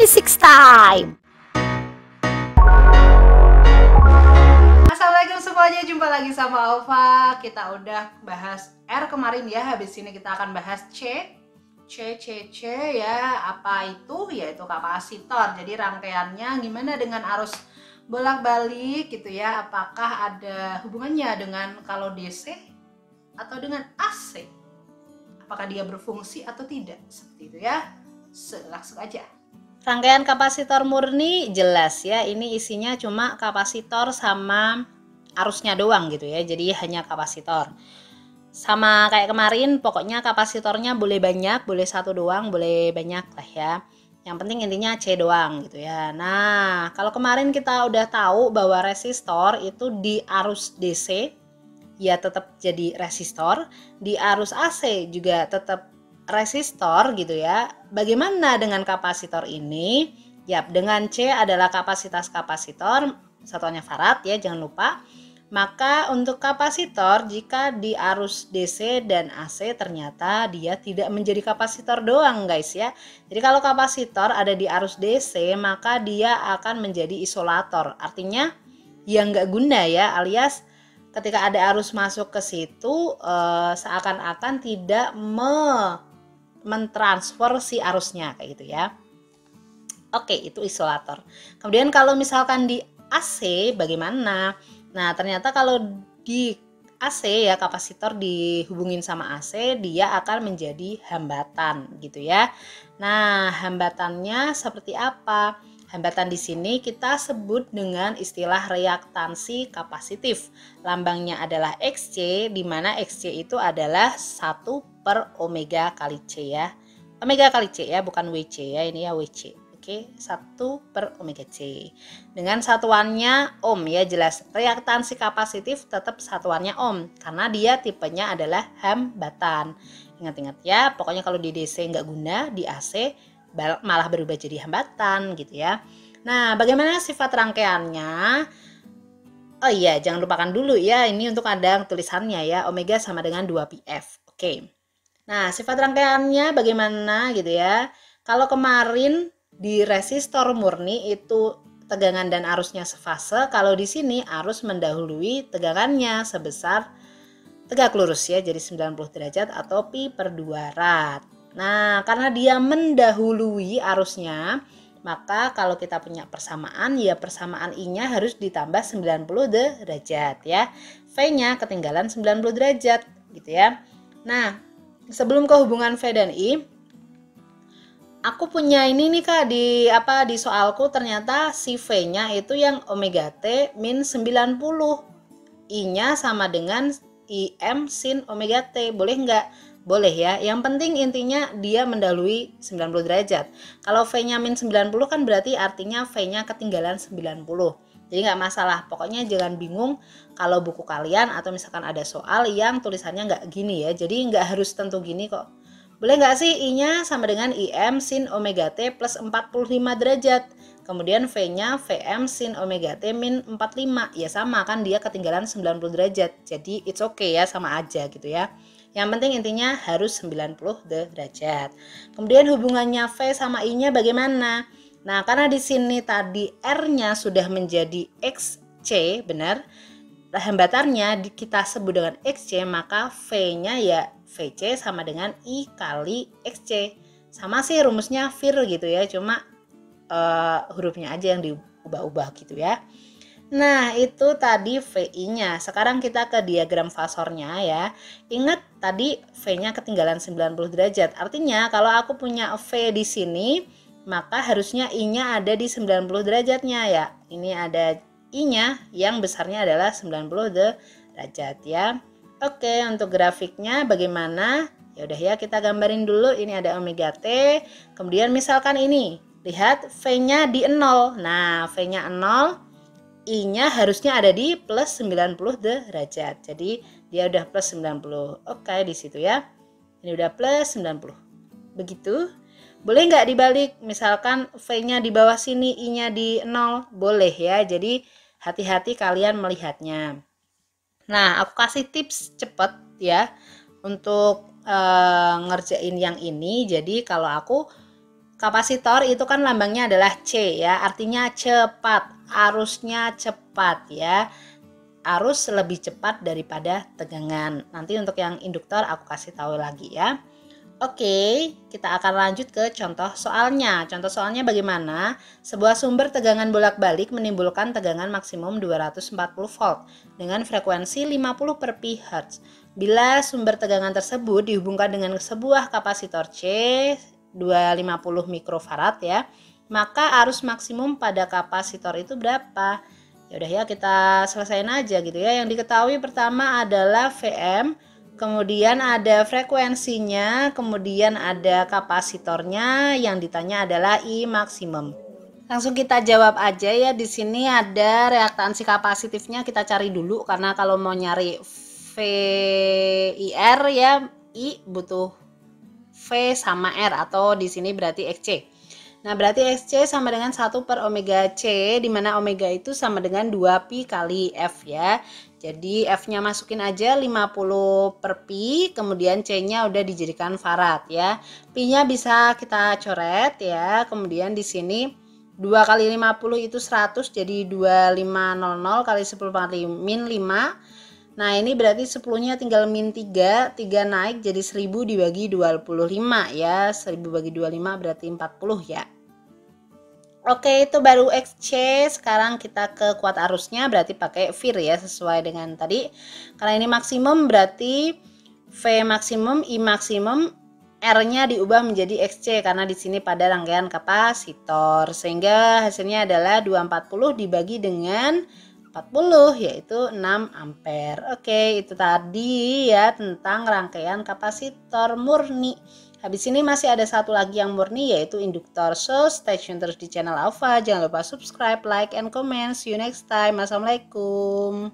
Physics time. Assalamualaikum semuanya, jumpa lagi sama Alfa. Kita udah bahas R kemarin ya. Habis ini kita akan bahas C ya. Apa itu? Yaitu kapasitor. Jadi rangkaiannya gimana dengan arus bolak-balik gitu ya. Apakah ada hubungannya dengan kalau DC atau dengan AC? Apakah dia berfungsi atau tidak? Seperti itu ya. Langsung aja. Rangkaian kapasitor murni jelas ya, ini isinya cuma kapasitor sama arusnya doang gitu ya, jadi hanya kapasitor. Sama kayak kemarin, pokoknya kapasitornya boleh banyak, boleh satu doang, boleh banyak lah ya. Yang penting intinya C doang gitu ya. Nah, kalau kemarin kita udah tahu bahwa resistor itu di arus DC ya tetap jadi resistor, di arus AC juga tetap resistor gitu ya. Bagaimana dengan kapasitor ini? Yap, dengan C adalah kapasitas kapasitor, satuannya farad ya, jangan lupa. Maka untuk kapasitor jika di arus DC dan AC ternyata dia tidak menjadi kapasitor doang guys ya. Jadi kalau kapasitor ada di arus DC maka dia akan menjadi isolator. Artinya ya nggak guna ya, alias ketika ada arus masuk ke situ seakan-akan tidak mentransfer si arusnya kayak gitu ya. Oke, itu isolator. Kemudian kalau misalkan di AC bagaimana? Nah, ternyata kalau di AC ya kapasitor dihubungin sama AC dia akan menjadi hambatan gitu ya. Nah, hambatannya seperti apa? Hambatan di sini kita sebut dengan istilah reaktansi kapasitif. Lambangnya adalah Xc, di mana Xc itu adalah 1 per omega kali C ya. Omega kali C ya, bukan WC ya, ini ya WC. Oke, 1 per omega C. Dengan satuannya ohm ya, jelas. Reaktansi kapasitif tetap satuannya ohm, karena dia tipenya adalah hambatan. Ingat-ingat ya, pokoknya kalau di DC nggak guna, di AC malah berubah jadi hambatan gitu ya. Nah, bagaimana sifat rangkaiannya? Oh iya, jangan lupakan dulu ya, ini untuk ada tulisannya ya, omega sama dengan 2πf. Oke. Nah, sifat rangkaiannya bagaimana gitu ya? Kalau kemarin di resistor murni itu tegangan dan arusnya sefase, kalau di sini arus mendahului tegangannya sebesar tegak lurus ya, jadi 90 derajat atau pi per 2 rad. Nah, karena dia mendahului arusnya, maka kalau kita punya persamaan, ya persamaan I-nya harus ditambah 90 derajat ya. V-nya ketinggalan 90 derajat gitu ya. Nah, sebelum ke hubungan V dan I, aku punya ini nih Kak, di soalku ternyata si V-nya itu yang omega T min 90. I-nya sama dengan IM sin omega T. Boleh nggak? Boleh ya. Yang penting intinya dia mendahului 90 derajat. Kalau V-nya min 90 kan berarti artinya V-nya ketinggalan 90. Jadi nggak masalah. Pokoknya jangan bingung kalau buku kalian atau misalkan ada soal yang tulisannya nggak gini ya. Jadi nggak harus tentu gini kok. Boleh nggak sih I-nya sama dengan IM sin omega T plus 45 derajat. Kemudian V-nya Vm sin omega T min 45. Ya sama kan, dia ketinggalan 90 derajat. Jadi it's okay ya, sama aja gitu ya. Yang penting intinya harus 90 derajat. Kemudian hubungannya V sama I-nya bagaimana? Nah, karena di sini tadi R-nya sudah menjadi Xc, benar? Hambatannya kita sebut dengan Xc, maka V-nya ya Vc sama dengan I kali Xc. Sama sih rumusnya VIR gitu ya, cuma hurufnya aja yang diubah-ubah gitu ya. Nah, itu tadi VI-nya. Sekarang kita ke diagram fasornya ya. Ingat tadi V-nya ketinggalan 90 derajat. Artinya kalau aku punya V di sini, maka harusnya I-nya ada di 90 derajatnya ya. Ini ada I-nya yang besarnya adalah 90 derajat ya. Oke, untuk grafiknya bagaimana? Ya udah ya, kita gambarin dulu. Ini ada omega T. Kemudian misalkan ini, lihat V-nya di 0. Nah, V-nya 0. I-nya harusnya ada di plus 90 derajat. Jadi dia udah plus 90. Oke, di situ ya. Ini udah plus 90. Begitu. Boleh nggak dibalik? Misalkan V-nya di bawah sini, I-nya di 0. Boleh ya. Jadi hati-hati kalian melihatnya. Nah, aku kasih tips cepet ya untuk ngerjain yang ini. Jadi kalau aku kapasitor itu kan lambangnya adalah C ya, artinya cepat, arusnya cepat ya. Arus lebih cepat daripada tegangan. Nanti untuk yang induktor aku kasih tahu lagi ya. Oke, kita akan lanjut ke contoh soalnya. Contoh soalnya bagaimana? Sebuah sumber tegangan bolak-balik menimbulkan tegangan maksimum 240 volt dengan frekuensi 50 per pi Hz. Bila sumber tegangan tersebut dihubungkan dengan sebuah kapasitor C 250 mikrofarad ya, maka arus maksimum pada kapasitor itu berapa? Ya udah ya, kita selesaiin aja gitu ya. Yang diketahui pertama adalah Vm, kemudian ada frekuensinya, kemudian ada kapasitornya, yang ditanya adalah I maksimum. Langsung kita jawab aja ya. Di sini ada reaktansi kapasitifnya, kita cari dulu karena kalau mau nyari VIR ya, I butuh V sama R atau di sini berarti XC. Nah, berarti XC sama dengan 1 per omega C, di mana omega itu sama dengan 2 pi kali F ya. Jadi F-nya masukin aja 50 per pi, kemudian C-nya udah dijadikan farad ya. Pi-nya bisa kita coret ya. Kemudian di sini 2 kali 50 itu 100, jadi 2500 kali 10 kali min 5. Nah, ini berarti 10-nya tinggal min 3 naik jadi 1000 dibagi 25 ya. 1000 bagi 25 berarti 40 ya. Oke, itu baru XC. Sekarang kita ke kuat arusnya, berarti pakai VIR ya, sesuai dengan tadi. Karena ini maksimum berarti V maksimum, I maksimum, R-nya diubah menjadi XC karena di sini pada rangkaian kapasitor. Sehingga hasilnya adalah 240 dibagi dengan 40 yaitu 6 ampere. Oke, itu tadi ya tentang rangkaian kapasitor murni. Habis ini masih ada satu lagi yang murni yaitu induktor. So, stay tune terus di channel Alfa. Jangan lupa subscribe, like, and comment. See you next time. Assalamualaikum.